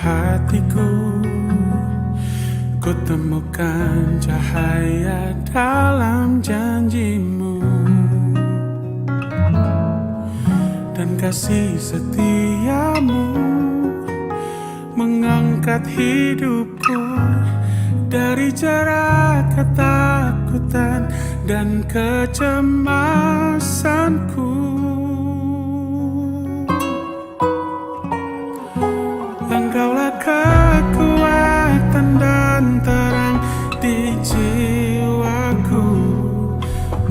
hatiku, ku temukan cahaya dalam janjimu, dan kasih setiamu mengangkat hidupku dari jerat ketakutan dan kecemasanku. Engkaulah kekuatan dan terang di jiwaku,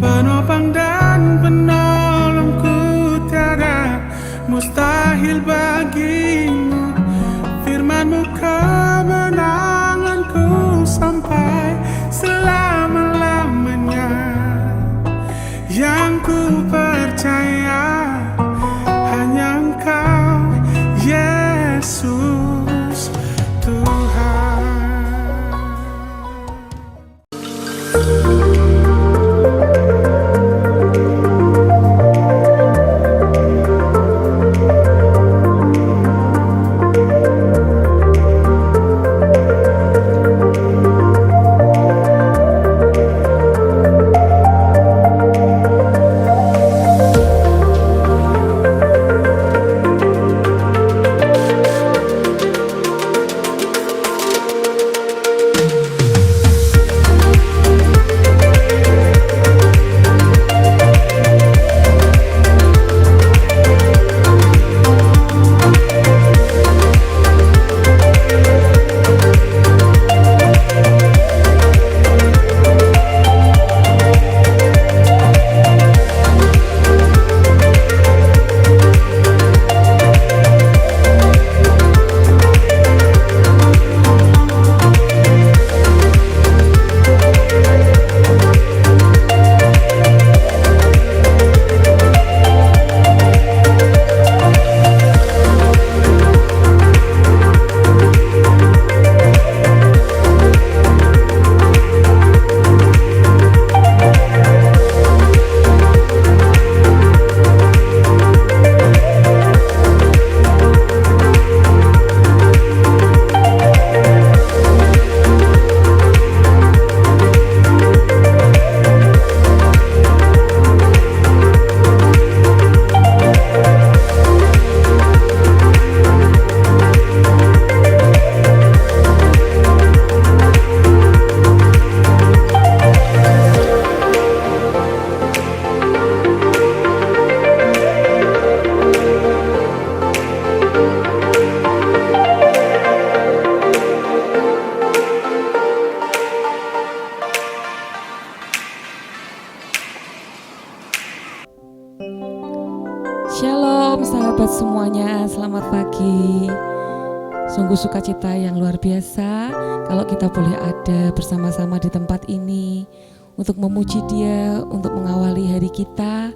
penopang dan penolongku, tiada mustahil bagimu. Firman-Mu kemenanganku sampai selama-lamanya. Yang ku percaya hanya Engkau, Yesus Tuhan. Shalom sahabat semuanya, selamat pagi. Sungguh sukacita yang luar biasa kalau kita boleh ada bersama-sama di tempat ini untuk memuji Dia, untuk mengawali hari kita,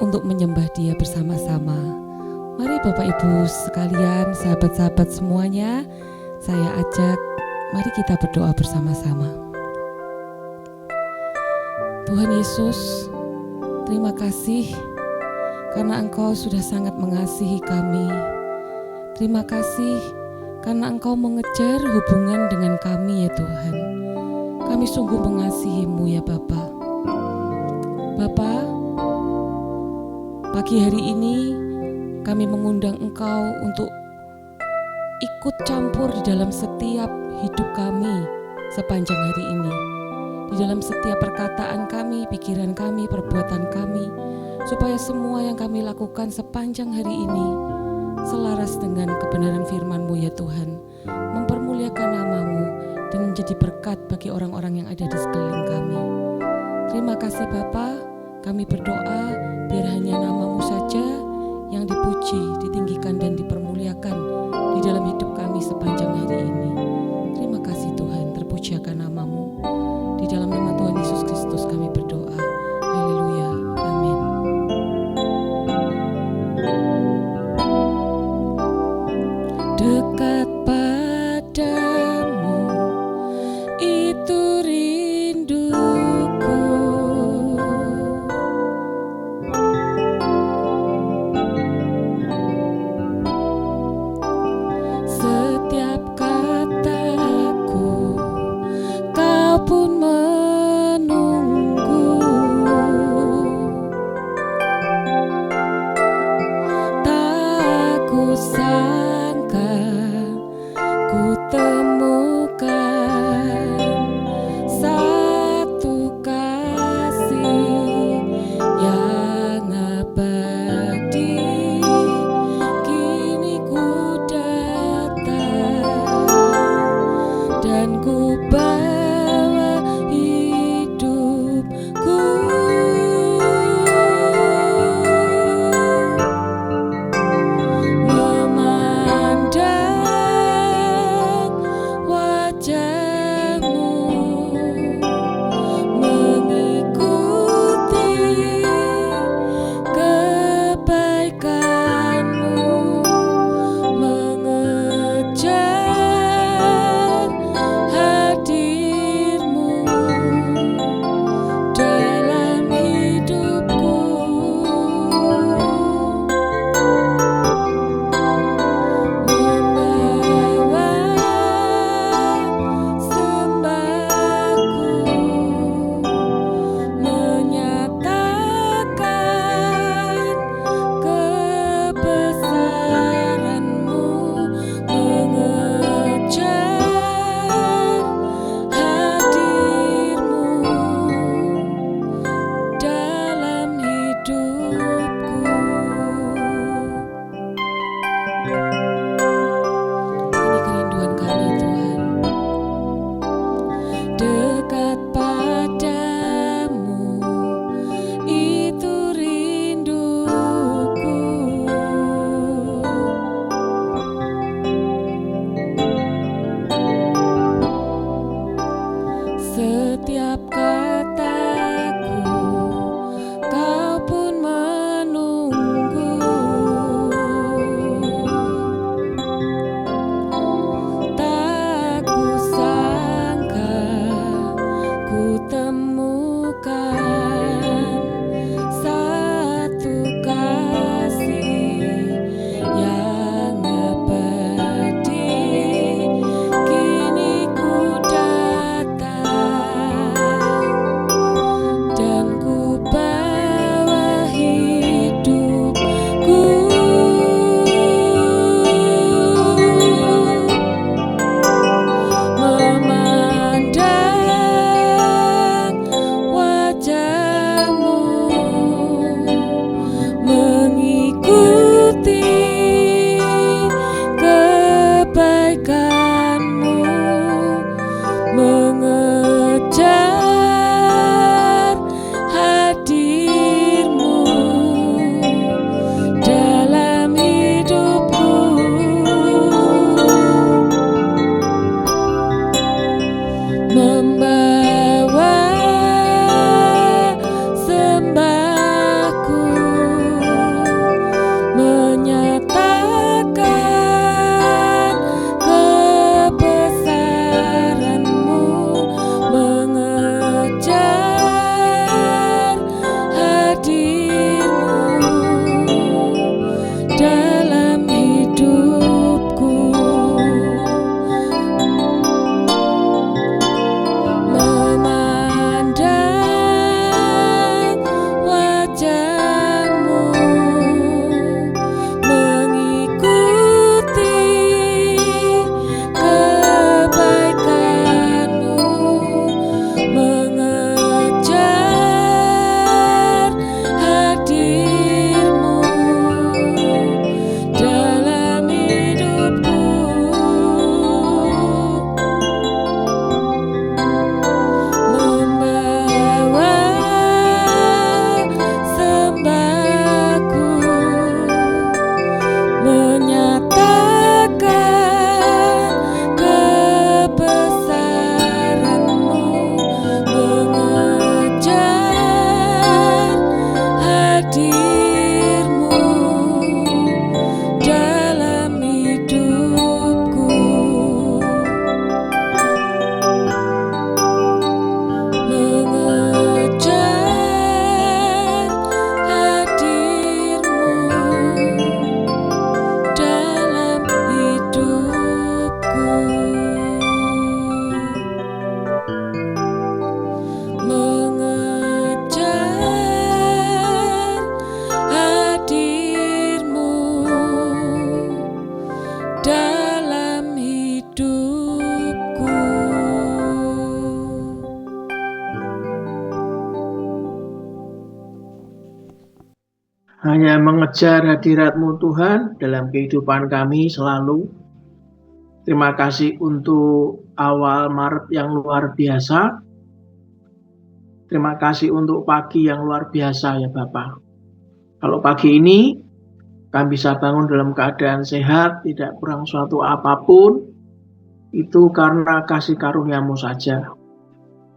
untuk menyembah Dia bersama-sama. Mari Bapak Ibu sekalian, sahabat-sahabat semuanya, saya ajak, mari kita berdoa bersama-sama. Tuhan Yesus, terima kasih karena Engkau sudah sangat mengasihi kami. Terima kasih karena Engkau mengejar hubungan dengan kami ya Tuhan. Kami sungguh mengasihi-Mu ya Bapa. Bapa, pagi hari ini kami mengundang Engkau untuk ikut campur di dalam setiap hidup kami sepanjang hari ini. Di dalam setiap perkataan kami, pikiran kami, perbuatan kami, supaya semua yang kami lakukan sepanjang hari ini selaras dengan kebenaran firman-Mu ya Tuhan, mempermuliakan nama-Mu dan menjadi berkat bagi orang-orang yang ada di sekeliling kami. Terima kasih Bapa, kami berdoa biar hanya nama-Mu saja yang dipuji, ditinggikan dan dipermuliakan di dalam hidup kami sepanjang hari ini. Terima kasih Tuhan, terpujiakan nama-Mu. Di dalam nama Tuhan Yesus Kristus kami berdoa. Haleluya. Amin. Dekat padamu itu rinduku, dekat padamu, itu rinduku. Setiap kataku, kau pun menunggu. Tak kusangka ku temukan satu kasih yang abadi. Kini ku datang dan ku bawa hidupku. Memandang wajahmu, mengikuti kebaikanmu, mengejar hadirmu dalam hidupku. Membawa sembahku, menyatakan kebesaranmu, mengejar hadirmu dalam hidupku. Memandang wajahmu, mengikuti kebaikanmu, mengejar hadirmu dalam hidupku. Membawa sembahku, menyatakan kebesaranmu, mengejar hadirmu dalam hidupku. Mengejar hadirmu dalam hidupku. Mengejar hadirmu dalam hidupku. Hanya mengejar hadirat-Mu Tuhan dalam kehidupan kami selalu. Terima kasih untuk awal Maret yang luar biasa. Terima kasih untuk pagi yang luar biasa ya Bapa. Kalau pagi ini kami bisa bangun dalam keadaan sehat, tidak kurang suatu apapun, itu karena kasih karunia-Mu saja.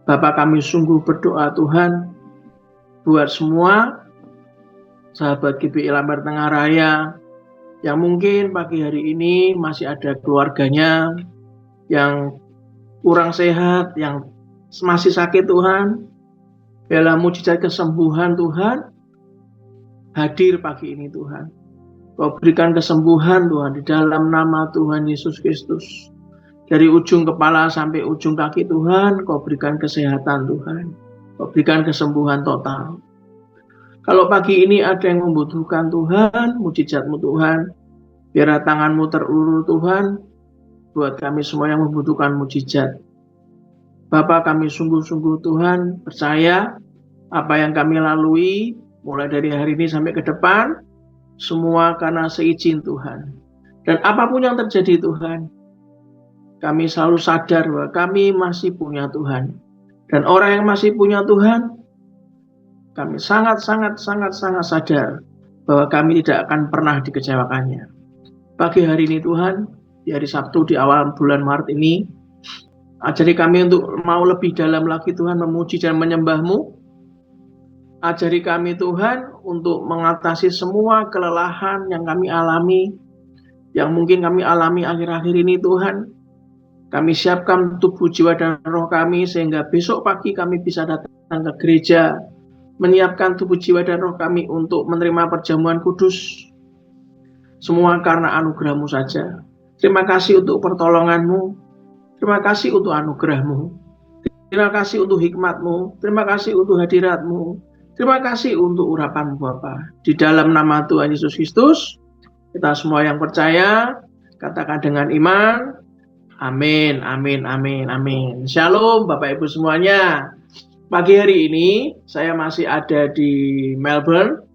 Bapa, kami sungguh berdoa Tuhan buat semua sahabat GBI Lambar Tengah Raya yang mungkin pagi hari ini masih ada keluarganya yang kurang sehat, yang masih sakit Tuhan. Biarlah mujizat kesembuhan Tuhan hadir pagi ini Tuhan. Kau berikan kesembuhan Tuhan di dalam nama Tuhan Yesus Kristus. Dari ujung kepala sampai ujung kaki Tuhan, Kau berikan kesehatan Tuhan. Kau berikan kesembuhan total. Kalau pagi ini ada yang membutuhkan Tuhan, mujizat-Mu Tuhan, biarlah tangan-Mu terulur Tuhan, buat kami semua yang membutuhkan mujizat. Bapa, kami sungguh-sungguh Tuhan percaya apa yang kami lalui, mulai dari hari ini sampai ke depan, semua karena seizin Tuhan. Dan apapun yang terjadi Tuhan, kami selalu sadar bahwa kami masih punya Tuhan. Dan orang yang masih punya Tuhan, kami sangat sadar bahwa kami tidak akan pernah dikecewakannya. Pagi hari ini Tuhan, di hari Sabtu di awal bulan Maret ini, ajari kami untuk mau lebih dalam lagi Tuhan memuji dan menyembah-Mu. Ajari kami Tuhan untuk mengatasi semua kelelahan yang kami alami, yang mungkin kami alami akhir-akhir ini Tuhan. Kami siapkan tubuh, jiwa, dan roh kami sehingga besok pagi kami bisa datang ke gereja, menyiapkan tubuh, jiwa, dan roh kami untuk menerima perjamuan kudus. Semua karena anugerah-Mu saja. Terima kasih untuk pertolongan-Mu. Terima kasih untuk anugerah-Mu. Terima kasih untuk hikmat-Mu. Terima kasih untuk hadirat-Mu. Terima kasih untuk urapan Bapa. Di dalam nama Tuhan Yesus Kristus, kita semua yang percaya, katakan dengan iman, amin, amin, amin, amin. Shalom Bapak Ibu semuanya. Pagi hari ini, saya masih ada di Melbourne,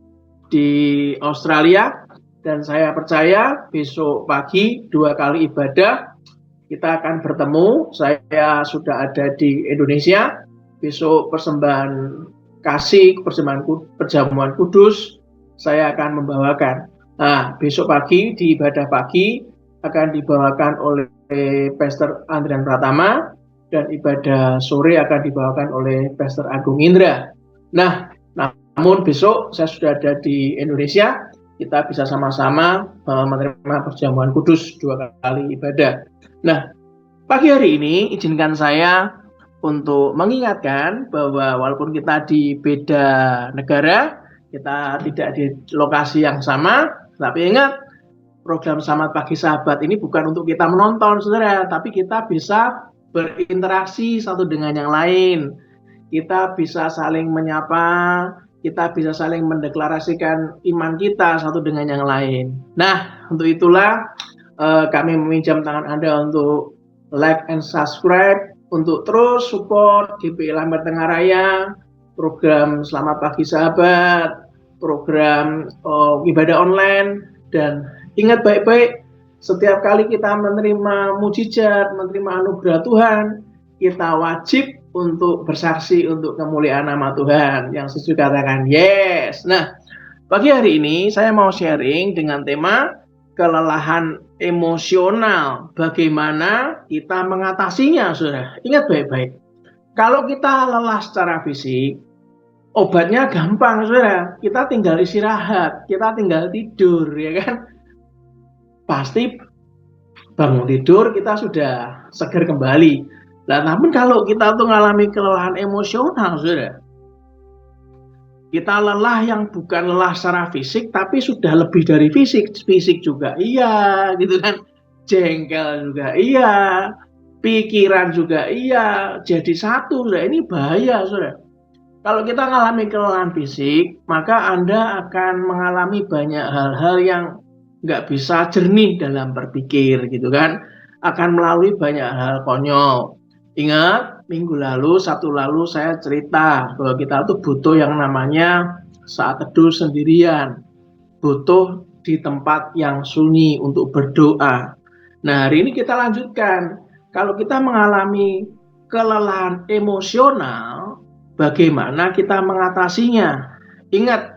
di Australia, dan saya percaya besok pagi 2 kali ibadah, kita akan bertemu. Saya sudah ada di Indonesia, besok persembahan kasih, perjamuan kudus, saya akan membawakan. Nah, besok pagi di ibadah pagi akan dibawakan oleh Pastor Andrian Pratama, dan ibadah sore akan dibawakan oleh Pastor Agung Indra. Nah, namun besok saya sudah ada di Indonesia, kita bisa sama-sama menerima perjamuan kudus 2 kali ibadah. Nah, pagi hari ini izinkan saya untuk mengingatkan bahwa walaupun kita di beda negara, kita tidak di lokasi yang sama, tapi ingat, program Selamat Pagi Sahabat ini bukan untuk kita menonton, saudara, tapi kita bisa berinteraksi satu dengan yang lain. Kita bisa saling menyapa, kita bisa saling mendeklarasikan iman kita satu dengan yang lain. Nah, untuk itulah kami meminjam tangan Anda untuk like and subscribe, untuk terus support GPI Lambert Tengah Raya, program Selamat Pagi Sahabat, program ibadah online, dan ingat baik-baik, setiap kali kita menerima mujizat, menerima anugerah Tuhan, kita wajib untuk bersaksi untuk kemuliaan nama Tuhan. Yang setuju katakan yes. Nah, pagi hari ini saya mau sharing dengan tema kelelahan emosional, bagaimana kita mengatasinya, saudara. Ingat baik-baik, kalau kita lelah secara fisik, obatnya gampang, saudara. Kita tinggal istirahat, kita tinggal tidur, ya kan? Pasti bangun tidur kita sudah segar kembali. Nah, namun kalau kita tuh mengalami kelelahan emosional, saudara, kita lelah yang bukan lelah secara fisik, tapi sudah lebih dari fisik. Fisik juga iya, gitu kan. Jengkel juga iya, pikiran juga iya. Jadi satu, saudara. Ini bahaya, saudara. Kalau kita mengalami kelelahan fisik, maka Anda akan mengalami banyak hal-hal yang nggak bisa jernih dalam berpikir, gitu kan. Akan melalui banyak hal konyol. Ingat, minggu lalu, Sabtu lalu saya cerita bahwa kita tuh butuh yang namanya saat teduh sendirian. Butuh di tempat yang sunyi untuk berdoa. Nah, hari ini kita lanjutkan. Kalau kita mengalami kelelahan emosional, bagaimana kita mengatasinya? Ingat,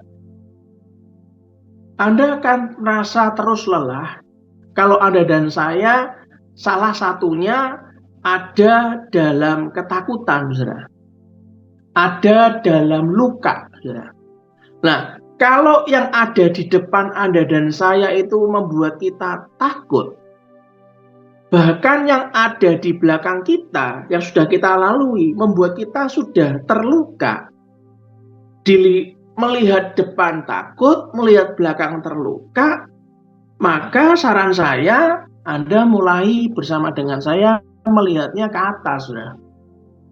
Anda akan merasa terus lelah. Kalau Anda dan saya, salah satunya ada dalam ketakutan, saudara. Ada dalam luka, saudara. Nah, kalau yang ada di depan Anda dan saya itu membuat kita takut, bahkan yang ada di belakang kita, yang sudah kita lalui, membuat kita sudah terluka. Melihat depan takut, melihat belakang terluka, maka saran saya, Anda mulai bersama dengan saya melihatnya ke atas, saudara.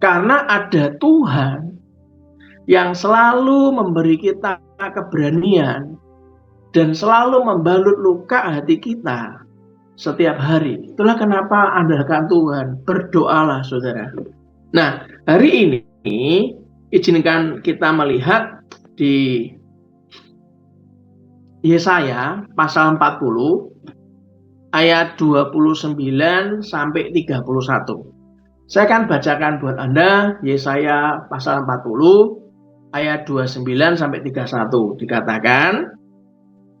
Karena ada Tuhan yang selalu memberi kita keberanian dan selalu membalut luka hati kita setiap hari. Itulah kenapa andalkan Tuhan, berdoalah, saudara. Nah, hari ini izinkan kita melihat di Yesaya pasal 40 ayat 29 sampai 31. Saya akan bacakan buat Anda Yesaya pasal 40 ayat 29 sampai 31. Dikatakan,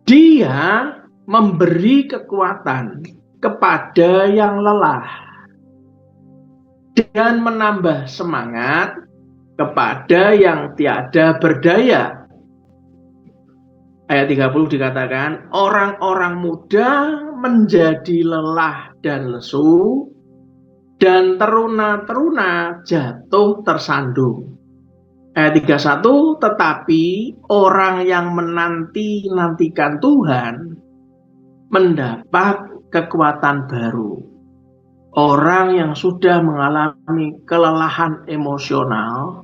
Dia memberi kekuatan kepada yang lelah dan menambah semangat kepada yang tiada berdaya. Ayat 30 dikatakan, orang-orang muda menjadi lelah dan lesu, dan teruna-teruna jatuh tersandung. Ayat 31, tetapi orang yang menanti-nantikan Tuhan mendapat kekuatan baru. Orang yang sudah mengalami kelelahan emosional,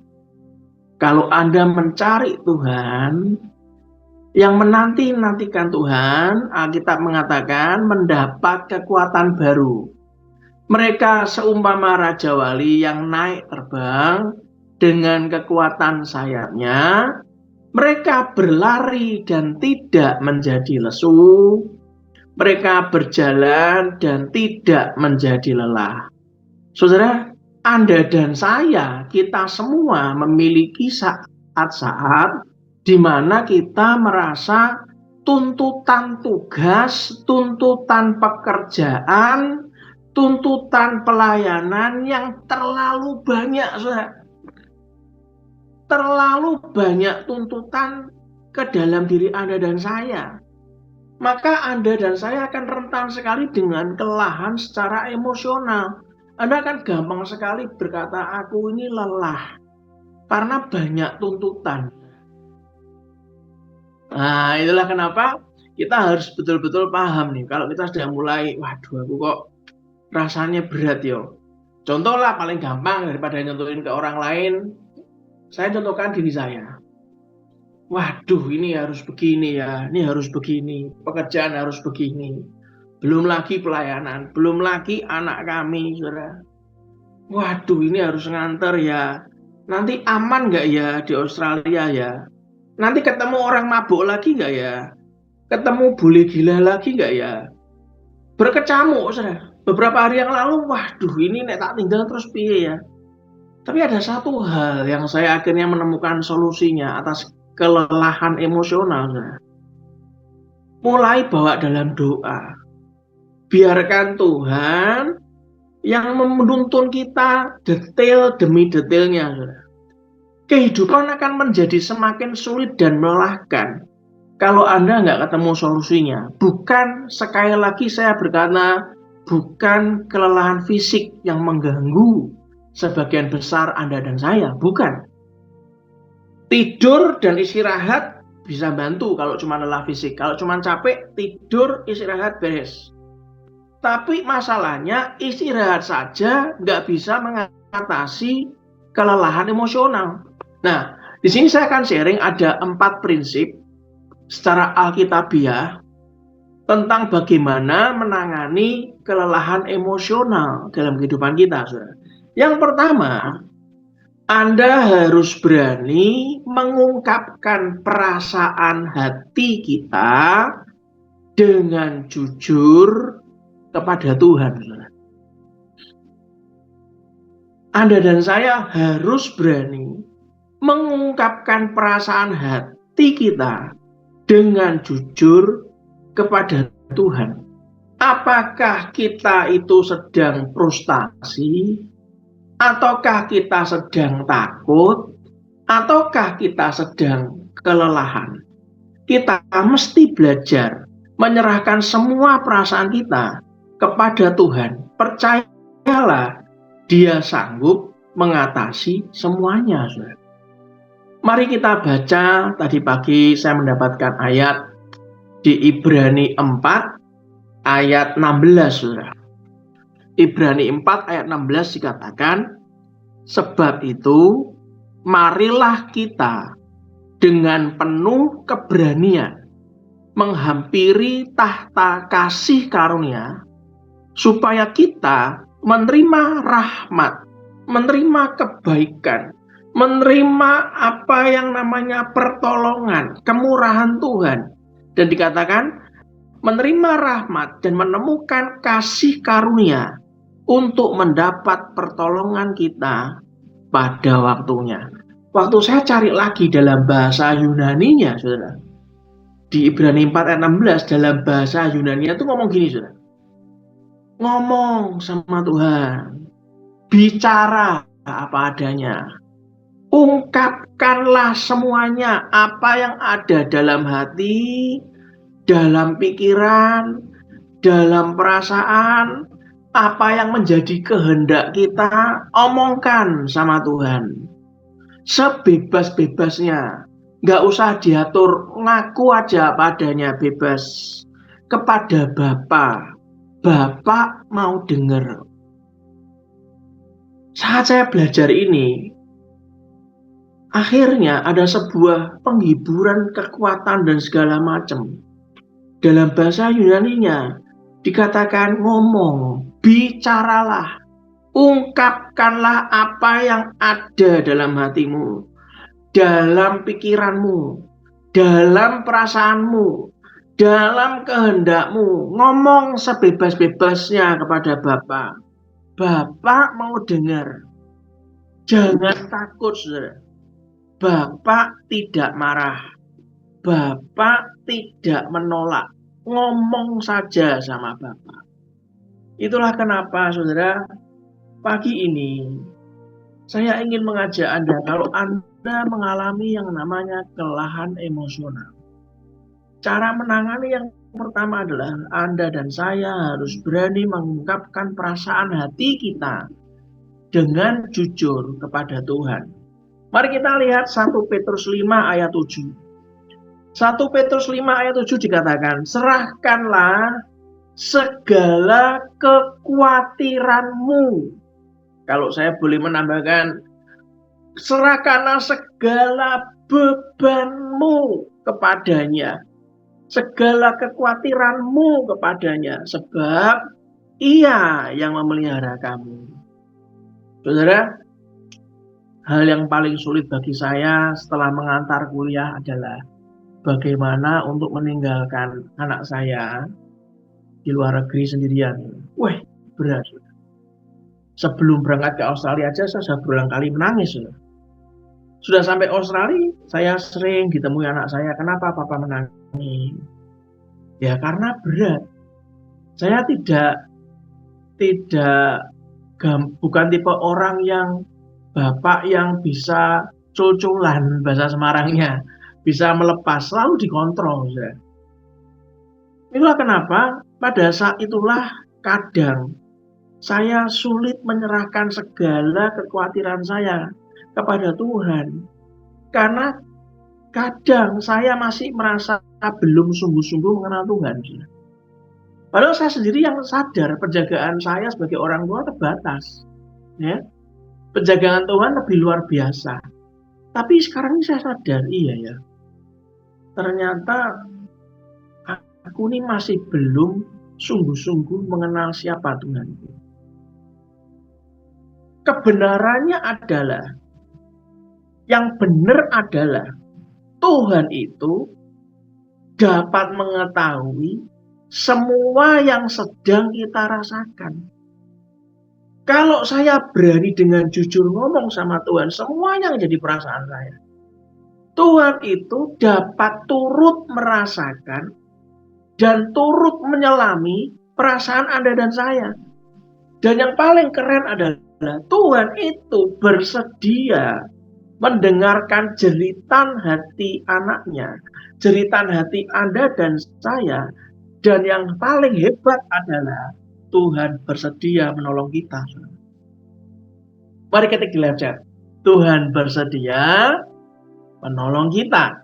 kalau Anda mencari Tuhan, yang menanti-nantikan Tuhan, Alkitab mengatakan mendapat kekuatan baru. Mereka seumpama Raja Wali yang naik terbang dengan kekuatan sayapnya. Mereka berlari dan tidak menjadi lesu. Mereka berjalan dan tidak menjadi lelah. Saudara, Anda dan saya, kita semua memiliki saat-saat di mana kita merasa tuntutan tugas, tuntutan pekerjaan, tuntutan pelayanan yang terlalu banyak, saudara. Terlalu banyak tuntutan ke dalam diri Anda dan saya. Maka Anda dan saya akan rentan sekali dengan kelelahan secara emosional. Anda akan gampang sekali berkata, aku ini lelah, karena banyak tuntutan. Nah, itulah kenapa kita harus betul-betul paham nih. Kalau kita sudah mulai, waduh aku kok rasanya berat yo. Contoh lah paling gampang daripada nyontohin ke orang lain, saya contohkan diri saya. Waduh ini harus begini ya, ini harus begini, pekerjaan harus begini. Belum lagi pelayanan, belum lagi anak kami, saudara. Waduh ini harus nganter ya. Nanti aman nggak ya di Australia ya? Nanti ketemu orang mabuk lagi nggak ya? Ketemu bule gila lagi nggak ya? Berkecamuk, saudara. Beberapa hari yang lalu, waduh ini nek tak tinggal terus piye ya? Tapi ada satu hal yang saya akhirnya menemukan solusinya atas kelelahan emosional, saudara. Mulai bawa dalam doa. Biarkan Tuhan yang menuntun kita detail demi detailnya, saudara. Kehidupan akan menjadi semakin sulit dan melelahkan kalau Anda nggak ketemu solusinya. Bukan, sekali lagi saya berkata, bukan kelelahan fisik yang mengganggu sebagian besar Anda dan saya, bukan. Tidur dan istirahat bisa bantu kalau cuma lelah fisik. Kalau cuma capek, tidur, istirahat, beres. Tapi masalahnya istirahat saja nggak bisa mengatasi kelelahan emosional. Nah, di sini saya akan sharing ada 4 prinsip secara alkitabiah tentang bagaimana menangani kelelahan emosional dalam kehidupan kita, saudara. Yang pertama, Anda harus berani mengungkapkan perasaan hati kita dengan jujur kepada Tuhan, saudara. Anda dan saya harus berani mengungkapkan perasaan hati kita dengan jujur kepada Tuhan. Apakah kita itu sedang frustasi, ataukah kita sedang takut, ataukah kita sedang kelelahan? Kita mesti belajar menyerahkan semua perasaan kita kepada Tuhan. Percayalah, Dia sanggup mengatasi semuanya, saudara. Mari kita baca, tadi pagi saya mendapatkan ayat di Ibrani 4 ayat 16, saudara. Ibrani 4 ayat 16 dikatakan, sebab itu marilah kita dengan penuh keberanian menghampiri tahta kasih karunia, supaya kita menerima rahmat, menerima kebaikan, menerima apa yang namanya pertolongan, kemurahan Tuhan. Dan dikatakan menerima rahmat dan menemukan kasih karunia untuk mendapat pertolongan kita pada waktunya. Waktu saya cari lagi dalam bahasa Yunaninya, saudara, di Ibrani 4 ayat 16 dalam bahasa Yunaninya itu ngomong gini, saudara. Ngomong sama Tuhan, bicara apa adanya, ungkapkanlah semuanya apa yang ada dalam hati, dalam pikiran, dalam perasaan, apa yang menjadi kehendak kita, omongkan sama Tuhan. Sebebas-bebasnya, nggak usah diatur, ngaku aja apa adanya, bebas. Kepada Bapak mau dengar. Saat saya belajar ini, akhirnya ada sebuah penghiburan, kekuatan, dan segala macam. Dalam bahasa Yunaninya dikatakan ngomong, bicaralah, ungkapkanlah apa yang ada dalam hatimu, dalam pikiranmu, dalam perasaanmu, dalam kehendakmu. Ngomong sebebas-bebasnya kepada Bapak. Bapak mau dengar. Jangan takut, saudara. Bapak tidak marah. Bapak tidak menolak. Ngomong saja sama Bapak. Itulah kenapa, saudara, pagi ini saya ingin mengajak Anda, kalau Anda mengalami yang namanya kelelahan emosional, cara menangani yang pertama adalah Anda dan saya harus berani mengungkapkan perasaan hati kita dengan jujur kepada Tuhan. Mari kita lihat 1 Petrus 5 ayat 7. 1 Petrus 5 ayat 7 dikatakan, serahkanlah segala kekhawatiranmu. Kalau saya boleh menambahkan, serahkanlah segala bebanmu kepadanya. Segala kekhawatiranmu kepadanya. Sebab Ia yang memelihara kamu. Saudara, hal yang paling sulit bagi saya setelah mengantar kuliah adalah bagaimana untuk meninggalkan anak saya di luar negeri sendirian. Wah, berat. Sebelum berangkat ke Australia aja saya sudah berulang kali menangis. Sudah sampai Australia, saya sering ditemui anak saya, kenapa Papa menangis? Ya karena berat. Saya bukan tipe orang yang bapak yang bisa cul-culan bahasa Semarangnya, bisa melepas, selalu dikontrol. Ya. Itulah kenapa pada saat itulah kadang saya sulit menyerahkan segala kekhawatiran saya kepada Tuhan. Karena kadang saya masih merasa belum sungguh-sungguh mengenal Tuhan. Padahal saya sendiri yang sadar penjagaan saya sebagai orang tua terbatas. Ya. Penjagaan Tuhan lebih luar biasa. Tapi sekarang ini saya sadar, iya ya. Ternyata aku ini masih belum sungguh-sungguh mengenal siapa Tuhan. Kebenarannya adalah, yang benar adalah Tuhan itu dapat mengetahui semua yang sedang kita rasakan. Kalau saya berani dengan jujur ngomong sama Tuhan, semuanya menjadi perasaan saya. Tuhan itu dapat turut merasakan dan turut menyelami perasaan Anda dan saya. Dan yang paling keren adalah Tuhan itu bersedia mendengarkan jeritan hati anaknya, jeritan hati Anda dan saya. Dan yang paling hebat adalah Tuhan bersedia menolong kita. Mari ketik di live chat. Tuhan bersedia menolong kita.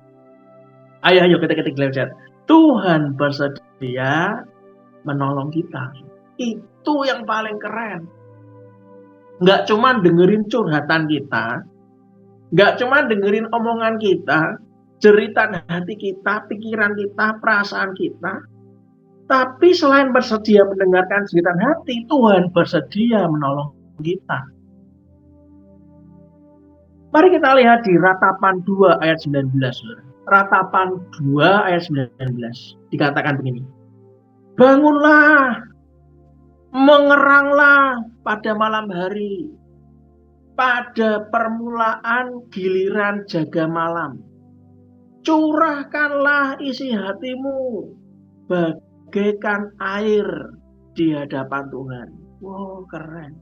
Ayo ketik di live chat. Tuhan bersedia menolong kita. Itu yang paling keren. Nggak cuma dengerin curhatan kita, nggak cuma dengerin omongan kita, jeritan hati kita, pikiran kita, perasaan kita, tapi selain bersedia mendengarkan jeritan hati, Tuhan bersedia menolong kita. Mari kita lihat di Ratapan 2 ayat 19. Ratapan 2 ayat 19 dikatakan begini. Bangunlah, mengeranglah pada malam hari, pada permulaan giliran jaga malam. Curahkanlah isi hatimu bagaikan air di hadapan Tuhan. Wow, keren.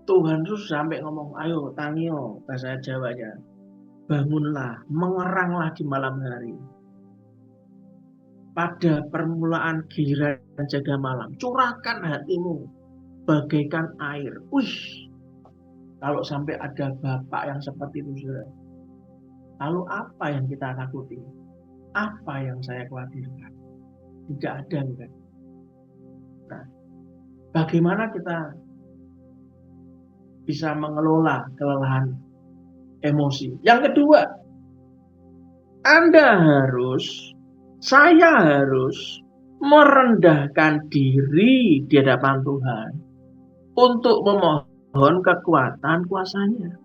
Tuhan tuh sampai ngomong, ayo tangio, bahasa Jawanya. Bangunlah, mengeranglah di malam hari. Pada permulaan giliran jaga malam, curahkan hatimu bagaikan air. Wih, kalau sampai ada Bapak yang seperti itu, saudara, lalu apa yang kita takuti? Apa yang saya khawatirkan? Tidak ada, bukan? Nah, bagaimana kita bisa mengelola kelelahan emosi? Yang kedua, saya harus merendahkan diri di hadapan Tuhan untuk memohon kekuatan kuasanya.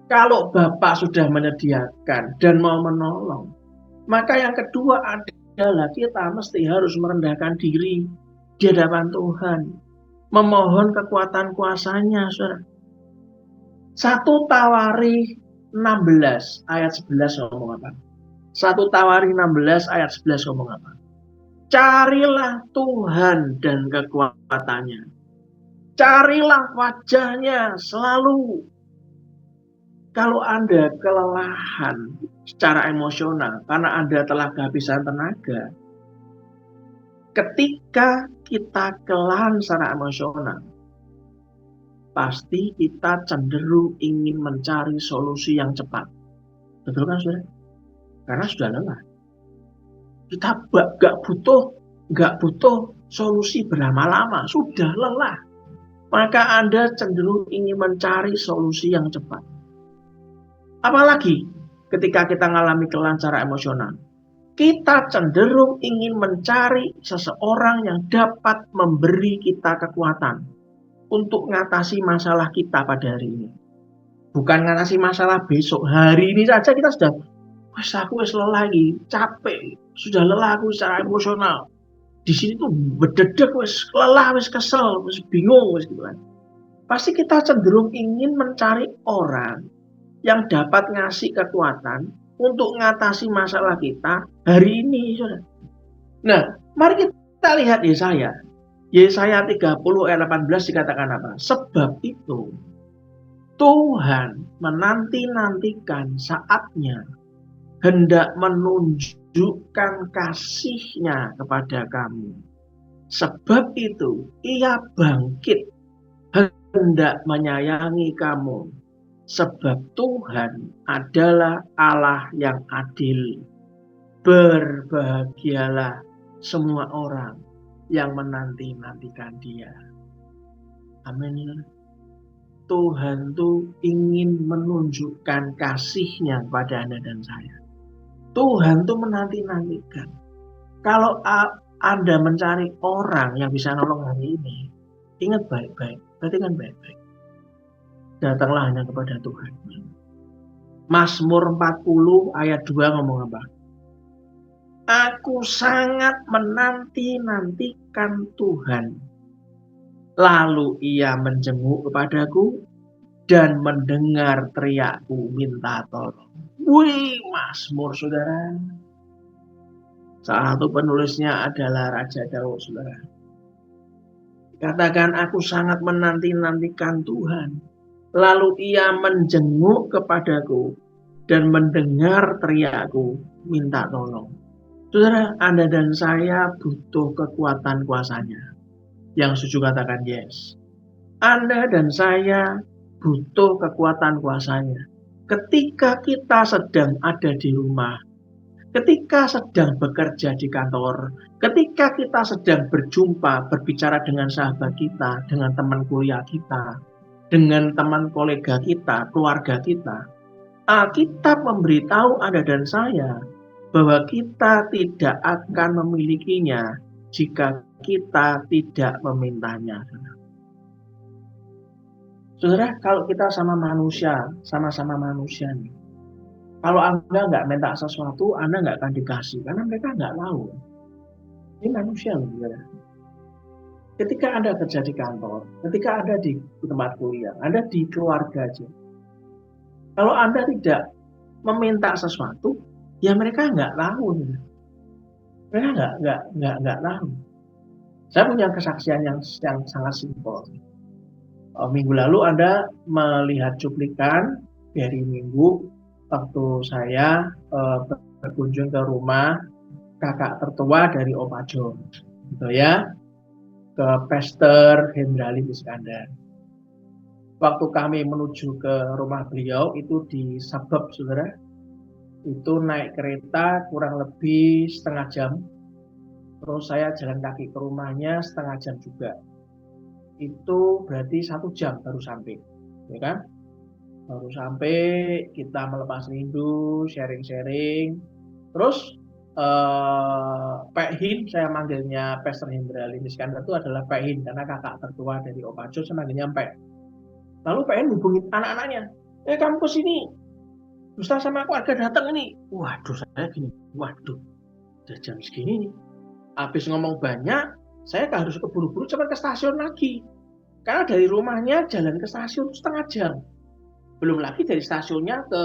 Kalau Bapak sudah menyediakan dan mau menolong, maka yang kedua adalah kita mesti harus merendahkan diri di hadapan Tuhan, memohon kekuatan kuasanya, saudara. 1 Tawarikh 16 ayat 11 ngomong apa? 1 Tawarikh 16 ayat 11 ngomong apa? Carilah Tuhan dan kekuatannya. Carilah wajahnya selalu. Kalau Anda kelelahan secara emosional karena Anda telah kehabisan tenaga, ketika kita kelelahan secara emosional, pasti kita cenderung ingin mencari solusi yang cepat. Betul kan, saudara? Karena sudah lelah. Kita nggak butuh solusi berlama-lama, sudah lelah. Maka Anda cenderung ingin mencari solusi yang cepat. Apalagi ketika kita mengalami kelelahan secara emosional, kita cenderung ingin mencari seseorang yang dapat memberi kita kekuatan untuk mengatasi masalah kita pada hari ini. Bukan mengatasi masalah besok, hari ini saja kita sudah, aku lelah lagi, capek, sudah lelah aku secara emosional. Di sini tuh berdedek, lelah, kesel, bingung, gitu kan. Pasti kita cenderung ingin mencari orang yang dapat ngasih kekuatan untuk mengatasi masalah kita hari ini, saudara. Nah, mari kita lihat Yesaya. Yesaya 30 ayat 18 dikatakan apa? Sebab itu Tuhan menanti-nantikan saatnya hendak menunjukkan kasih-Nya kepada kamu. Sebab itu Ia bangkit hendak menyayangi kamu. Sebab Tuhan adalah Allah yang adil. Berbahagialah semua orang yang menanti-nantikan Dia. Amin. Tuhan tuh ingin menunjukkan kasih-Nya kepada Anda dan saya. Tuhan tuh menanti-nantikan. Kalau Anda mencari orang yang bisa nolong hari ini, ingat baik-baik, perhatikan baik-baik. Datanglah hanya kepada Tuhan. Mazmur 40 ayat 2 ngomong apa? Aku sangat menanti-nantikan Tuhan. Lalu Ia menjenguk kepadaku dan mendengar teriakku minta tolong. Wih, Mazmur, saudara. Salah satu penulisnya adalah Raja Daud, saudara. Katakan, aku sangat menanti-nantikan Tuhan. Lalu Ia menjenguk kepadaku dan mendengar teriakku minta tolong. Saudara, Anda dan saya butuh kekuatan kuasanya. Yang setuju katakan yes. Anda dan saya butuh kekuatan kuasanya. Ketika kita sedang ada di rumah, ketika sedang bekerja di kantor, ketika kita sedang berjumpa, berbicara dengan sahabat kita, dengan teman kuliah kita, dengan teman kolega kita, keluarga kita, Alkitab memberitahu Anda dan saya bahwa kita tidak akan memilikinya jika kita tidak memintanya. Saudara, kalau kita sama-sama manusia nih, kalau Anda nggak minta sesuatu, Anda nggak akan dikasih, karena mereka nggak tahu. Ini manusia loh, saudara. Ketika Anda kerja di kantor, ketika Anda di tempat kuliah, Anda di keluarga aja. Kalau Anda tidak meminta sesuatu, ya mereka nggak tahu. Mereka nggak tahu. Saya punya kesaksian yang sangat simpel. Minggu lalu Anda melihat cuplikan dari minggu waktu saya berkunjung ke rumah kakak tertua dari Om Ajo, gitu ya, ke Pastor Hendrali Iskandar. Waktu kami menuju ke rumah beliau itu di suburb, saudara, itu naik kereta kurang lebih setengah jam. Terus saya jalan kaki ke rumahnya setengah jam juga. Itu berarti 1 jam baru sampai, ya kan? Baru sampai, kita melepas rindu, sharing-sharing. Terus Pak Hin, saya manggilnya Pastor Hendrali Iskandar itu adalah Pak Hin karena kakak tertua dari Om Ajo, saya manggilnya Pak. Lalu Pak Hin hubungin anak-anaknya, kamu ke sini, Ustaz sama keluarga datang ini. Waduh, saya gini, waduh, udah jam segini nih. Habis ngomong banyak, saya harus keburu-buru cepat ke stasiun lagi. Karena dari rumahnya jalan ke stasiun setengah jam. Belum lagi dari stasiunnya ke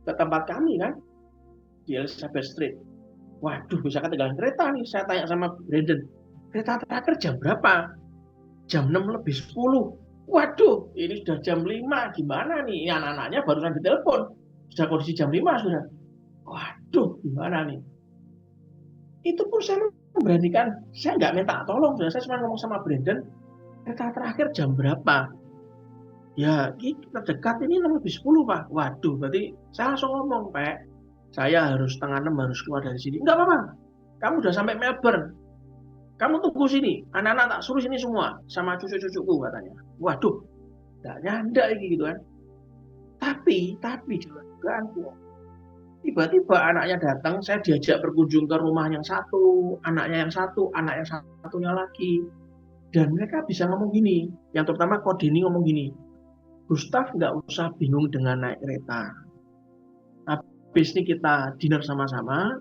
tempat kami kan, di Elizabeth Street. Waduh, bisa ketinggalan kereta nih. Saya tanya sama Brandon, kereta terakhir jam berapa? Jam 6:10. Waduh, ini sudah jam 5, gimana nih? Ini anak-anaknya barusan ditelepon. Sudah kondisi jam 5 sudah. Waduh, gimana nih? Itu pun saya memberanikan, saya nggak minta tolong, saya cuma ngomong sama Brandon, kereta terakhir jam berapa? Ya, ini terdekat ini 6:10, Pak. Waduh, berarti saya langsung ngomong, Pak, saya harus 5:30 harus keluar dari sini. Enggak apa-apa, kamu udah sampai Melbourne. Kamu tunggu sini, anak-anak tak suruh sini semua, sama cucu-cucuku katanya. Waduh, nggak nyandak gitu kan. Tapi juga tiba-tiba anaknya datang, saya diajak berkunjung ke rumah yang satu, anaknya yang satu, anak yang satunya lagi. Dan mereka bisa ngomong gini, yang terutama Kodini ngomong gini, Gustaf nggak usah bingung dengan naik kereta. Habis ini kita dinner sama-sama,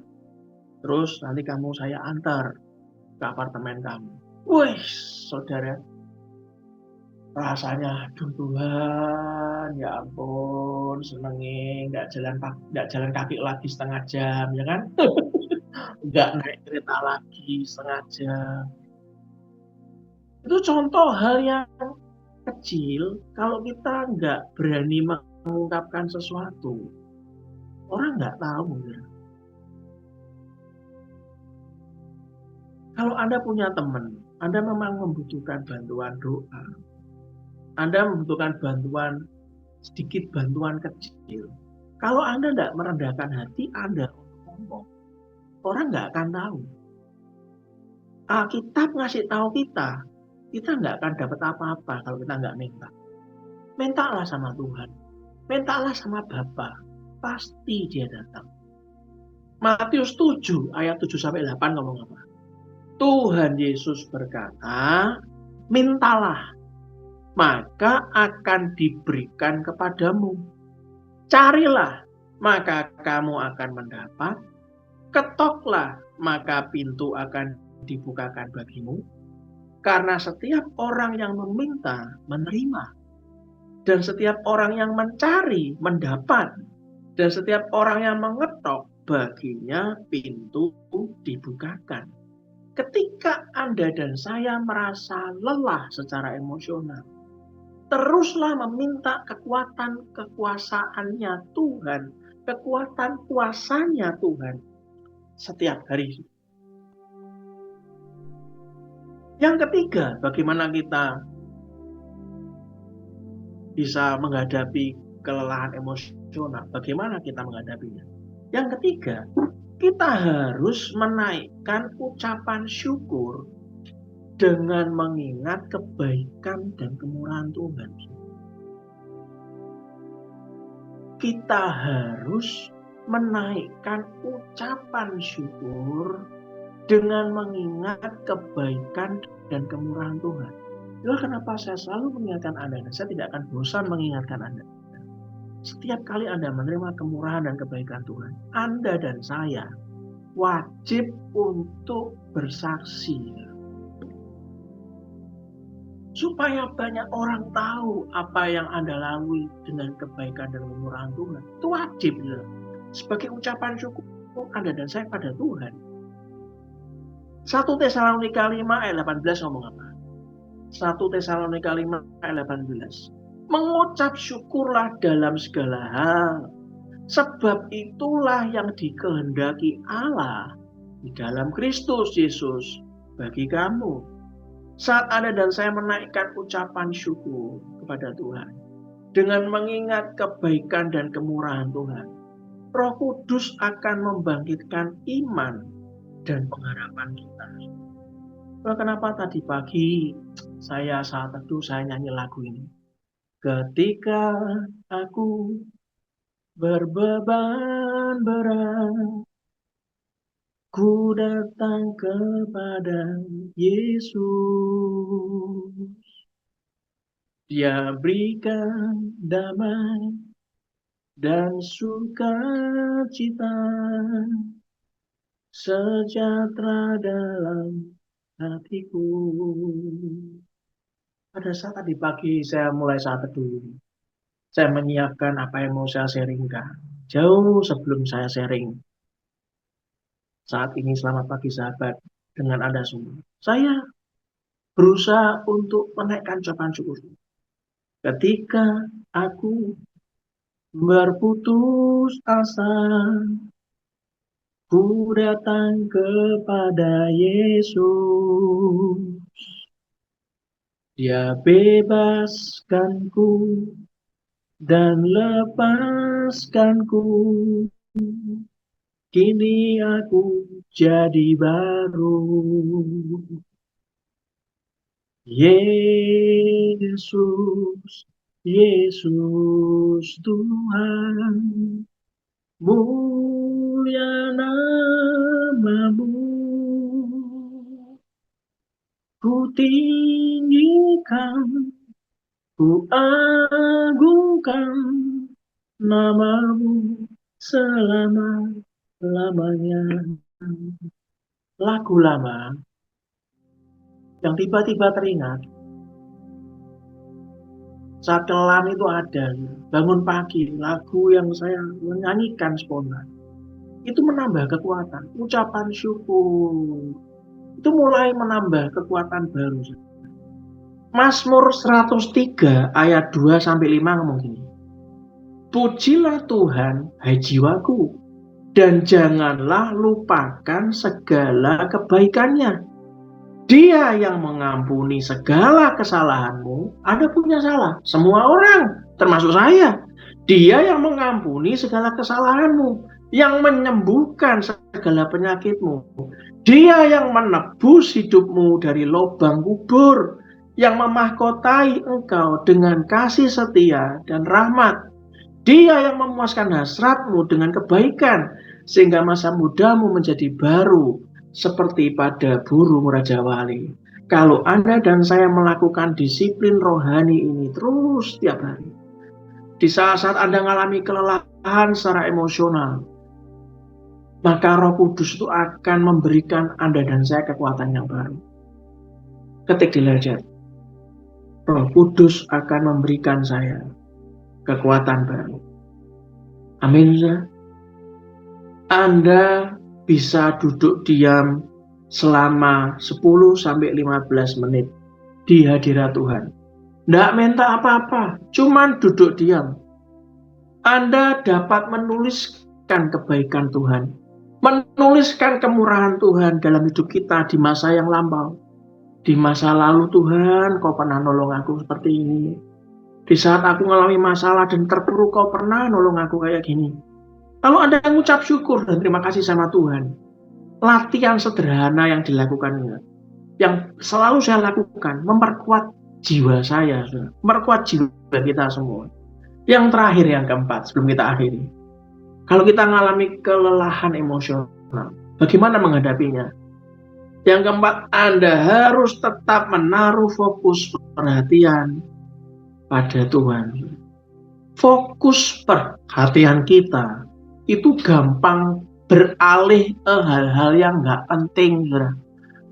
terus nanti saya antar ke apartemen kamu. Wih, saudara, rasanya, aduh Tuhan, ya ampun, senengnya nggak jalan kaki lagi setengah jam, ya kan? Nggak naik kereta lagi setengah jam. Itu contoh hal yang kecil, kalau kita nggak berani mengungkapkan sesuatu, orang nggak tahu. Ya. Kalau Anda punya teman, Anda memang membutuhkan bantuan doa, Anda membutuhkan bantuan, sedikit bantuan kecil. Kalau Anda tidak merendahkan hati Anda untuk ngomong, orang nggak akan tahu. Alkitab ngasih tahu kita nggak akan dapat apa-apa kalau kita nggak minta. Mintalah sama Tuhan, mintalah sama Bapa, pasti Dia datang. Matius 7 ayat 7-8 ngomong apa? Tuhan Yesus berkata, mintalah, maka akan diberikan kepadamu. Carilah, maka kamu akan mendapat. Ketoklah, maka pintu akan dibukakan bagimu. Karena setiap orang yang meminta, menerima. Dan setiap orang yang mencari, mendapat. Dan setiap orang yang mengetok, baginya pintu dibukakan. Ketika Anda dan saya merasa lelah secara emosional, teruslah meminta kekuatan kekuasaannya Tuhan, kekuatan kuasanya Tuhan setiap hari. Yang ketiga, bagaimana kita bisa menghadapi kelelahan emosional? Bagaimana kita menghadapinya? Yang ketiga, kita harus menaikkan ucapan syukur dengan mengingat kebaikan dan kemurahan Tuhan. Kita harus menaikkan ucapan syukur dengan mengingat kebaikan dan kemurahan Tuhan. Itulah kenapa saya selalu mengingatkan Anda, dan saya tidak akan bosan mengingatkan Anda. Setiap kali Anda menerima kemurahan dan kebaikan Tuhan, Anda dan saya wajib untuk bersaksi. supaya banyak orang tahu apa yang Anda lalui dengan kebaikan dan kemurahan Tuhan. Itu wajib, ya. Sebagai ucapan syukur Anda dan saya pada Tuhan. 1 Tesalonika 5 ayat 18 ngomong apa? 1 Tesalonika 5 ayat 18. Mengucap syukurlah dalam segala hal, sebab itulah yang dikehendaki Allah di dalam Kristus Yesus bagi kamu. Saat Anda dan saya menaikkan ucapan syukur kepada Tuhan, dengan mengingat kebaikan dan kemurahan Tuhan, Roh Kudus akan membangkitkan iman dan pengharapan kita. Kenapa tadi pagi saya saat teduh saya nyanyi lagu ini? Ketika aku berbeban berat, ku datang kepada Yesus. Dia berikan damai dan sukacita, sejahtera dalam hatiku. Pada saat tadi pagi saya mulai saat teduh, saya menyiapkan apa yang mau saya sharingkan. Jauh sebelum saya sharing. Saat ini selamat pagi sahabat dengan Anda semua. Saya berusaha untuk menaikkan ucapan syukur. Ketika aku berputus asa, ku datang kepada Yesus. Dia bebaskanku dan lepaskanku. Kini aku jadi baru. Yesus, Yesus Tuhan, mulia namamu. Ku tinggikan, ku agungkan namamu selama-lamanya. Lagu lama yang tiba-tiba teringat saat kelam itu ada, bangun pagi, lagu yang saya menyanyikan spontan. Itu menambah kekuatan, ucapan syukur. Itu mulai menambah kekuatan baru. Mazmur 103 ayat 2-5 ngomong gini. Pujilah Tuhan, hai jiwaku, dan janganlah lupakan segala kebaikannya. Dia yang mengampuni segala kesalahanmu. Anda punya salah, semua orang, termasuk saya. Dia yang mengampuni segala kesalahanmu, yang menyembuhkan segala penyakitmu. Dia yang menebus hidupmu dari lubang kubur, yang memahkotai engkau dengan kasih setia dan rahmat. Dia yang memuaskan hasratmu dengan kebaikan, sehingga masa mudamu menjadi baru, seperti pada burung Raja Wali. Kalau Anda dan saya melakukan disiplin rohani ini terus setiap hari, di saat-saat Anda mengalami kelelahan secara emosional, maka Roh Kudus itu akan memberikan Anda dan saya kekuatan yang baru. Ketik di ledger, Roh Kudus akan memberikan saya kekuatan baru. Amin. Anda bisa duduk diam selama 10-15 menit di hadirat Tuhan. Tidak minta apa-apa, cuman duduk diam. Anda dapat menuliskan kebaikan Tuhan, menuliskan kemurahan Tuhan dalam hidup kita di masa yang lampau. Di masa lalu, Tuhan, kau pernah nolong aku seperti ini. Di saat aku mengalami masalah dan terpuruk, kau pernah nolong aku kayak gini. Kalau Anda mengucap syukur dan terima kasih sama Tuhan, latihan sederhana yang dilakukan, yang selalu saya lakukan, memperkuat jiwa saya, memperkuat jiwa kita semua. Yang terakhir, yang keempat, sebelum kita akhiri. Kalau kita mengalami kelelahan emosional, bagaimana menghadapinya? Yang keempat, Anda harus tetap menaruh fokus perhatian pada Tuhan. Fokus perhatian kita itu gampang beralih ke hal-hal yang nggak penting,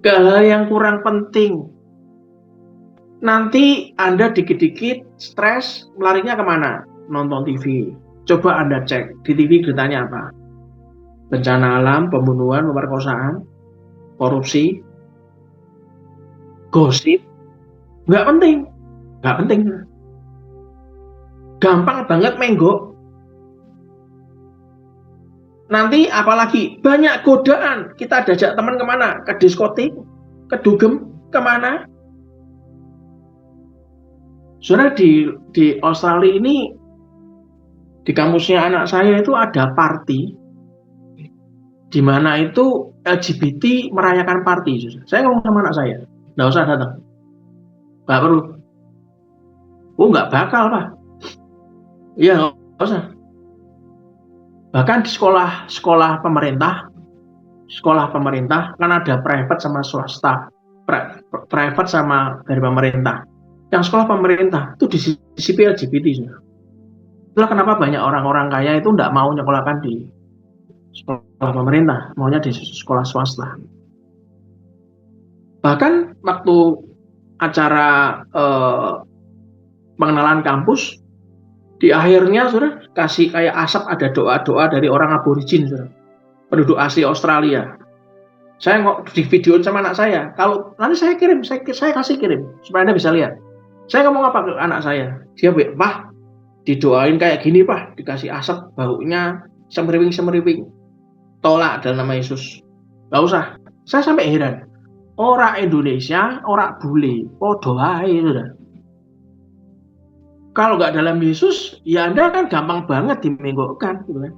ke hal yang kurang penting. Nanti Anda dikit-dikit stres, larinya kemana? Nonton TV. Coba Anda cek, di TV beritanya apa? Bencana alam, pembunuhan, pemerkosaan, korupsi, gosip. Nggak penting. Nggak penting. Gampang banget menggok. Nanti apalagi banyak godaan. Kita diajak teman kemana? Ke diskotik, ke dugem, kemana? Saudara, di Australia ini, di kampusnya anak saya itu ada party, di mana itu LGBT merayakan party. Saya ngomong sama anak saya, nggak usah datang, nggak perlu. Oh, nggak bakal, Pak. Iya, nggak usah. Bahkan di sekolah pemerintah kan ada private sama swasta, private sama dari pemerintah. Yang sekolah pemerintah itu disisipi LGBT. Itulah kenapa banyak orang-orang kaya itu nggak mau nyekolahkan di sekolah pemerintah, maunya di sekolah swasta. Bahkan waktu acara pengenalan kampus, di akhirnya saudara kasih kayak asap, ada doa-doa dari orang aborigin, saudara, penduduk asli Australia. Saya di videoin sama anak saya. Kalau nanti saya kirim, saya kasih kirim supaya Anda bisa lihat. Saya ngomong apa ke anak saya? Dia, Pak, didoain kayak gini, Pak, dikasih asap, baunya semeriwing. Tolak dalam nama Yesus. Gak usah. Saya sampai heran. Orang Indonesia, orang bule, doa saudara. Kalau nggak dalam Yesus, ya Anda kan gampang banget dimenggokkan, gitu kan.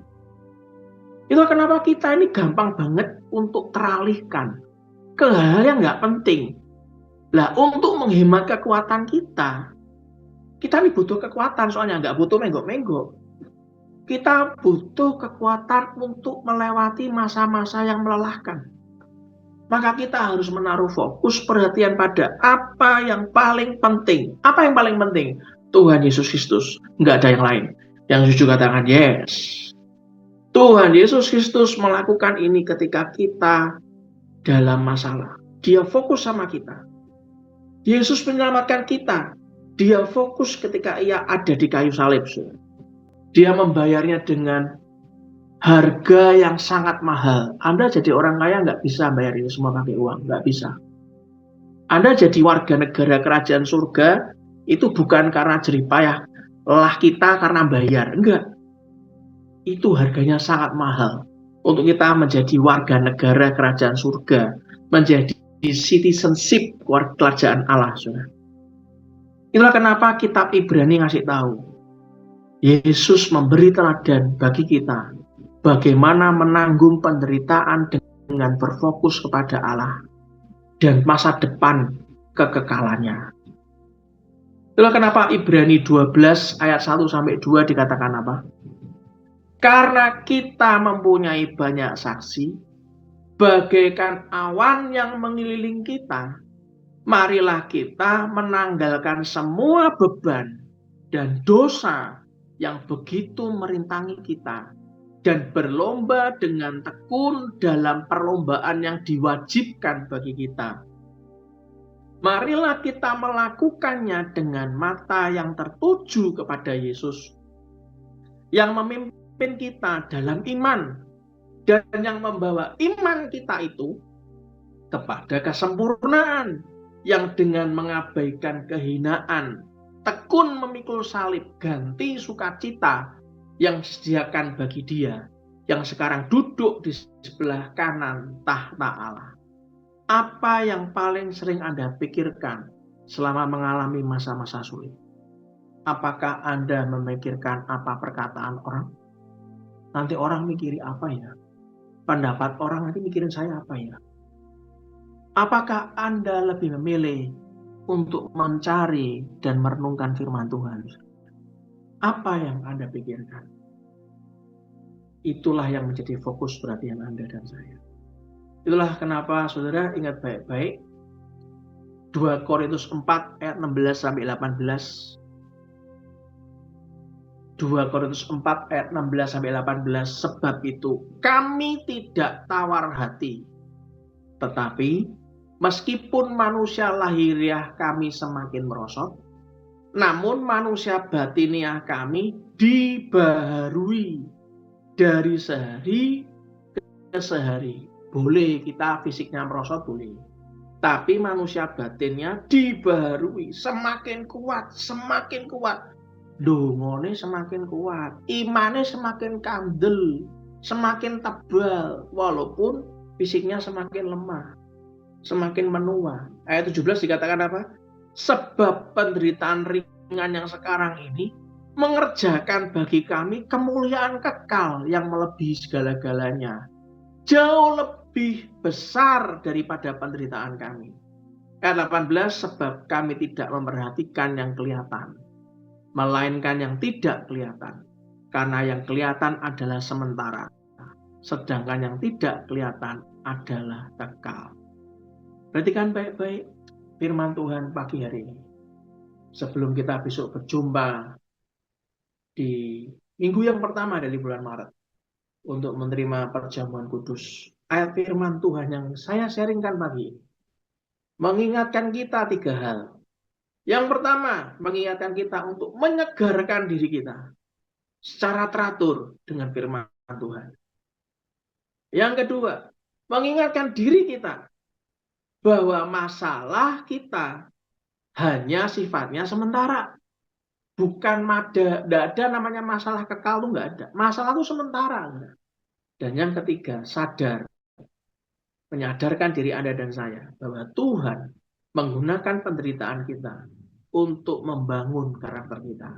Itu kenapa kita ini gampang banget untuk teralihkan ke hal yang nggak penting. Lah, untuk menghemat kekuatan kita ini butuh kekuatan, soalnya nggak butuh menggok-menggok. Kita butuh kekuatan untuk melewati masa-masa yang melelahkan. Maka kita harus menaruh fokus perhatian pada apa yang paling penting. Apa yang paling penting? Tuhan Yesus Kristus, nggak ada yang lain. Yang setuju katakan yes. Tuhan Yesus Kristus melakukan ini ketika kita dalam masalah. Dia fokus sama kita. Yesus menyelamatkan kita. Dia fokus ketika ia ada di kayu salib. Dia membayarnya dengan harga yang sangat mahal. Anda jadi orang kaya nggak bisa bayar itu semua pakai uang, nggak bisa. Anda jadi warga negara kerajaan surga, itu bukan karena jeripayah lelah kita karena bayar, enggak. Itu harganya sangat mahal untuk kita menjadi warga negara kerajaan surga, menjadi citizenship kerajaan Allah. Saudara. Itulah kenapa kitab Ibrani ngasih tahu, Yesus memberi teladan bagi kita bagaimana menanggung penderitaan dengan berfokus kepada Allah dan masa depan kekekalannya. Itulah kenapa Ibrani 12 ayat 1-2 dikatakan apa? Karena kita mempunyai banyak saksi, bagaikan awan yang mengelilingi kita, marilah kita menanggalkan semua beban dan dosa yang begitu merintangi kita, dan berlomba dengan tekun dalam perlombaan yang diwajibkan bagi kita. Marilah kita melakukannya dengan mata yang tertuju kepada Yesus, yang memimpin kita dalam iman, dan yang membawa iman kita itu kepada kesempurnaan, yang dengan mengabaikan kehinaan, tekun memikul salib, ganti sukacita yang disediakan bagi Dia, yang sekarang duduk di sebelah kanan tahta Allah. Apa yang paling sering Anda pikirkan selama mengalami masa-masa sulit? Apakah Anda memikirkan apa perkataan orang? Nanti orang mikiri apa ya? Pendapat orang nanti mikirin saya apa ya? Apakah Anda lebih memilih untuk mencari dan merenungkan firman Tuhan? Apa yang Anda pikirkan? Itulah yang menjadi fokus perhatian Anda dan saya. Itulah kenapa saudara ingat baik-baik 2 Korintus 4 ayat 16-18. 2 Korintus 4 ayat 16-18. Sebab itu kami tidak tawar hati, tetapi Meskipun manusia lahiriah kami semakin merosot, namun manusia batiniah kami dibaharui dari sehari ke sehari. Boleh kita fisiknya merosot, boleh. Tapi manusia batinnya dibaharui semakin kuat, semakin kuat. Dongone semakin kuat, imane semakin kandel, semakin tebal, walaupun fisiknya semakin lemah, semakin menua. Ayat 17 dikatakan apa? Sebab penderitaan ringan yang sekarang ini mengerjakan bagi kami kemuliaan kekal yang melebihi segala-galanya, jauh lebih besar daripada penderitaan kami. Ayat 18, sebab kami tidak memperhatikan yang kelihatan, melainkan yang tidak kelihatan. Karena yang kelihatan adalah sementara, sedangkan yang tidak kelihatan adalah kekal. Perhatikan baik-baik firman Tuhan pagi hari ini. Sebelum kita besok berjumpa di minggu yang pertama dari bulan Maret untuk menerima perjamuan kudus, ayat firman Tuhan yang saya sharingkan pagi ini mengingatkan kita 3 hal. Yang pertama, mengingatkan kita untuk menyegarkan diri kita secara teratur dengan firman Tuhan. Yang kedua, mengingatkan diri kita bahwa masalah kita hanya sifatnya sementara. Bukan tidak ada namanya masalah kekal, itu nggak ada. Masalah itu sementara. Dan yang ketiga, sadar, menyadarkan diri Anda dan saya bahwa Tuhan menggunakan penderitaan kita untuk membangun karakter kita.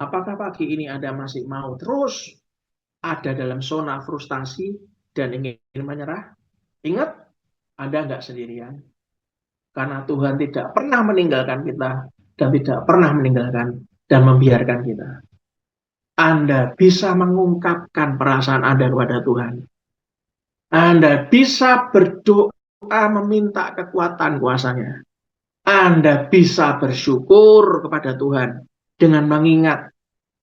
Apakah pagi ini Anda masih mau terus ada dalam zona frustasi dan ingin menyerah? Ingat, Anda nggak sendirian. Karena Tuhan tidak pernah meninggalkan kita dan tidak pernah meninggalkan dan membiarkan kita. Anda bisa mengungkapkan perasaan Anda kepada Tuhan. Anda bisa berdoa meminta kekuatan kuasanya. Anda bisa bersyukur kepada Tuhan dengan mengingat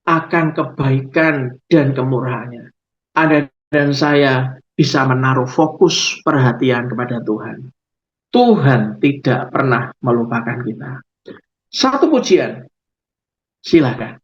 akan kebaikan dan kemurahannya. Anda dan saya bisa menaruh fokus perhatian kepada Tuhan. Tuhan tidak pernah melupakan kita. Satu pujian, silakan.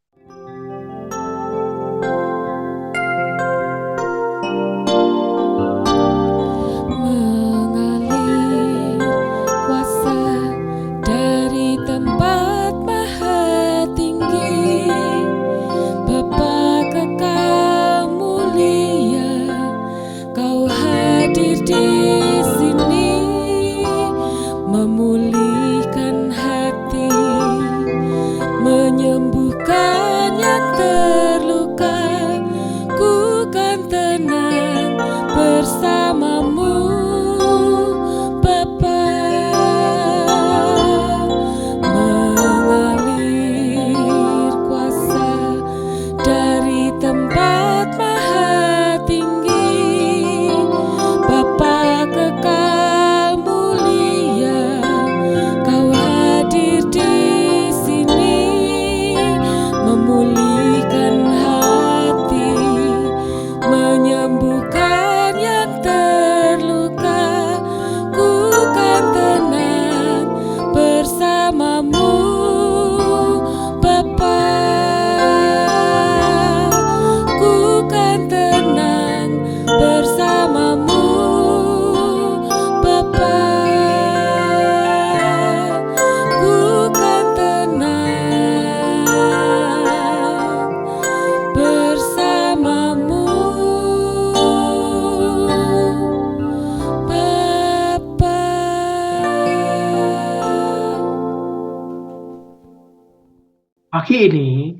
Pagi ini,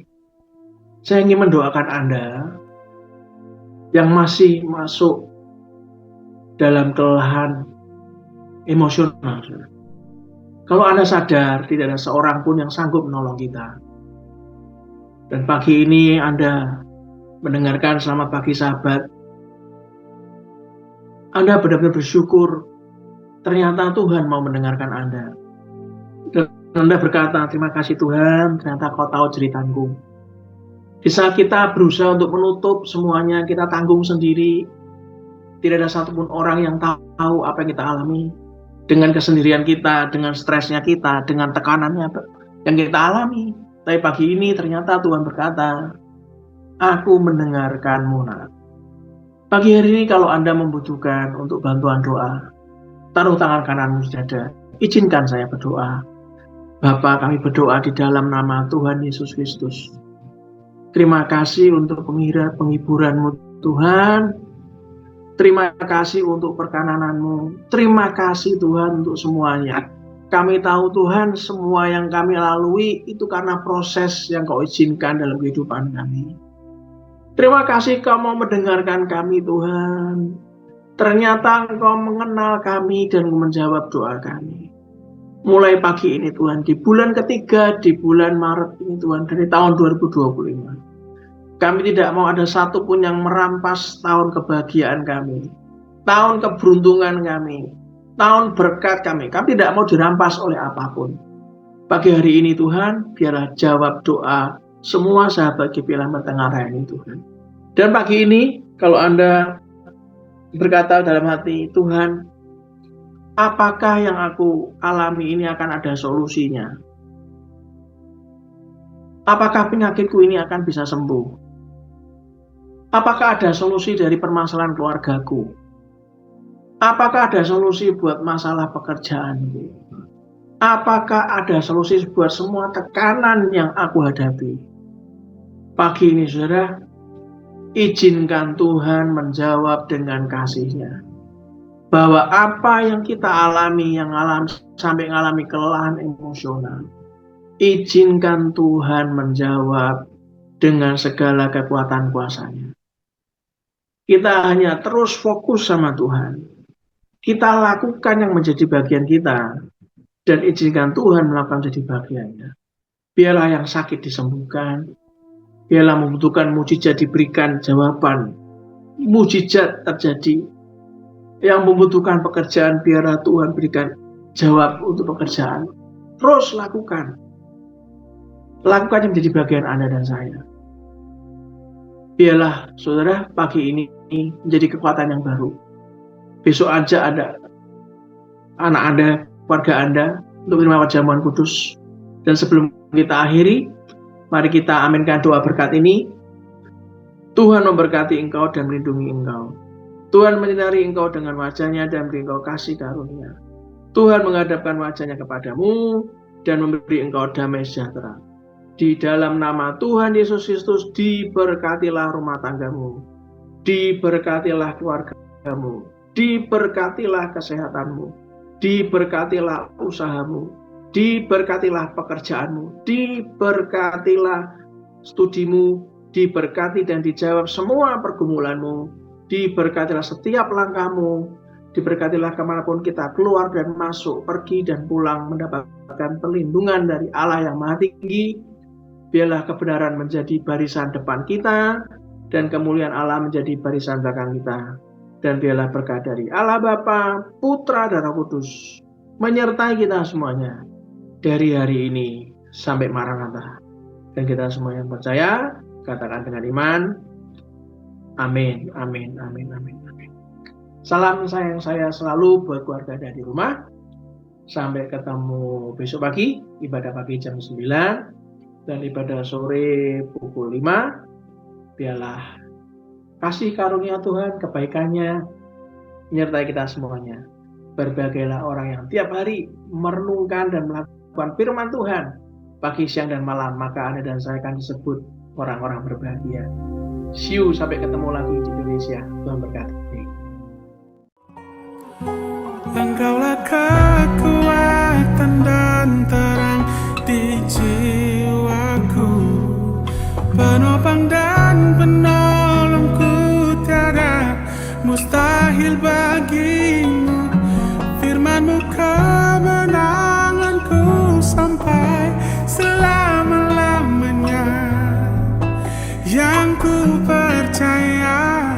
saya ingin mendoakan Anda yang masih masuk dalam kelelahan emosional. Kalau Anda sadar, tidak ada seorang pun yang sanggup menolong kita. Dan pagi ini Anda mendengarkan selamat pagi sahabat. Anda benar-benar bersyukur, ternyata Tuhan mau mendengarkan Anda. Dan Anda berkata, terima kasih Tuhan, ternyata Kau tahu ceritaku. Di saat kita berusaha untuk menutup semuanya, kita tanggung sendiri. Tidak ada satupun orang yang tahu apa yang kita alami. dengan kesendirian kita, dengan stresnya kita, dengan tekanannya yang kita alami. Tapi pagi ini ternyata Tuhan berkata, aku mendengarkanmu nak. Pagi hari ini kalau Anda membutuhkan untuk bantuan doa, taruh tangan kananmu saja. Izinkan saya berdoa. Bapa, kami berdoa di dalam nama Tuhan Yesus Kristus. Terima kasih untuk penghiburan-Mu Tuhan. Terima kasih untuk perkenananmu. Terima kasih Tuhan untuk semuanya. Kami tahu Tuhan semua yang kami lalui itu karena proses yang Kau izinkan dalam kehidupan kami. Terima kasih Kau mau mendengarkan kami Tuhan. Ternyata Engkau mengenal kami dan menjawab doa kami. Mulai pagi ini Tuhan, di bulan ketiga, di bulan Maret ini Tuhan, dari tahun 2025. Kami tidak mau ada satupun yang merampas tahun kebahagiaan kami, tahun keberuntungan kami, tahun berkat kami. Kami tidak mau dirampas oleh apapun. Pagi hari ini Tuhan, biarlah jawab doa semua sahabat GPLM Tengah ini Tuhan. Dan pagi ini, kalau Anda berkata dalam hati, Tuhan, apakah yang aku alami ini akan ada solusinya? Apakah penyakitku ini akan bisa sembuh? Apakah ada solusi dari permasalahan keluargaku? Apakah ada solusi buat masalah pekerjaanku? Apakah ada solusi buat semua tekanan yang aku hadapi? Pagi ini saudara, izinkan Tuhan menjawab dengan kasih-Nya. Bahwa apa yang kita alami, sampai mengalami kelelahan emosional, izinkan Tuhan menjawab dengan segala kekuatan kuasa-Nya. Kita hanya terus fokus sama Tuhan. Kita lakukan yang menjadi bagian kita, dan izinkan Tuhan melakukan jadi bagiannya. Biarlah yang sakit disembuhkan, biarlah membutuhkan mujizat diberikan jawaban, mujizat terjadi. Yang membutuhkan pekerjaan, biarlah Tuhan berikan jawab untuk pekerjaan. Terus lakukan. Lakukan yang menjadi bagian Anda dan saya. Biarlah saudara pagi ini menjadi kekuatan yang baru. Besok aja ada anak Anda, keluarga Anda untuk menerima perjamuan kudus. Dan sebelum kita akhiri, mari kita aminkan doa berkat ini. Tuhan memberkati engkau dan melindungi engkau. Tuhan menyinari engkau dengan wajah-Nya dan beri engkau kasih karunia. Tuhan menghadapkan wajah-Nya kepadamu dan memberi engkau damai sejahtera. Di dalam nama Tuhan Yesus Kristus, diberkatilah rumah tanggamu, diberkatilah keluargamu, diberkatilah kesehatanmu, diberkatilah usahamu, diberkatilah pekerjaanmu, diberkatilah studimu, diberkati dan dijawab semua pergumulanmu, diberkatilah setiap langkahmu, diberkatilah kemanapun kita keluar dan masuk, pergi dan pulang, mendapatkan perlindungan dari Allah yang Maha Tinggi. Biarlah kebenaran menjadi barisan depan kita, dan kemuliaan Allah menjadi barisan belakang kita. Dan biarlah berkat dari Allah Bapa, Putra dan Roh Kudus menyertai kita semuanya dari hari ini sampai Maranatha. Dan kita semua yang percaya, katakan dengan iman, amin, amin, amin, amin, amin. Salam sayang saya selalu buat keluarga dari rumah. Sampai ketemu besok pagi, ibadah pagi jam 9 dan ibadah sore pukul 5. Biarlah kasih karunia Tuhan, kebaikannya menyertai kita semuanya. Berbahagialah orang yang tiap hari merenungkan dan melakukan firman Tuhan pagi, siang, dan malam, maka Anda dan saya akan disebut orang-orang berbahagia. See you, sampai ketemu lagi di Indonesia. Tuhan berkati. Engkaulah kekuatan dan terang di jiwaku, penopang dan penolongku, tiada mustahil bagimu. Firman-Mu kemenanganku sampai selama-lamanya. Yang ku percaya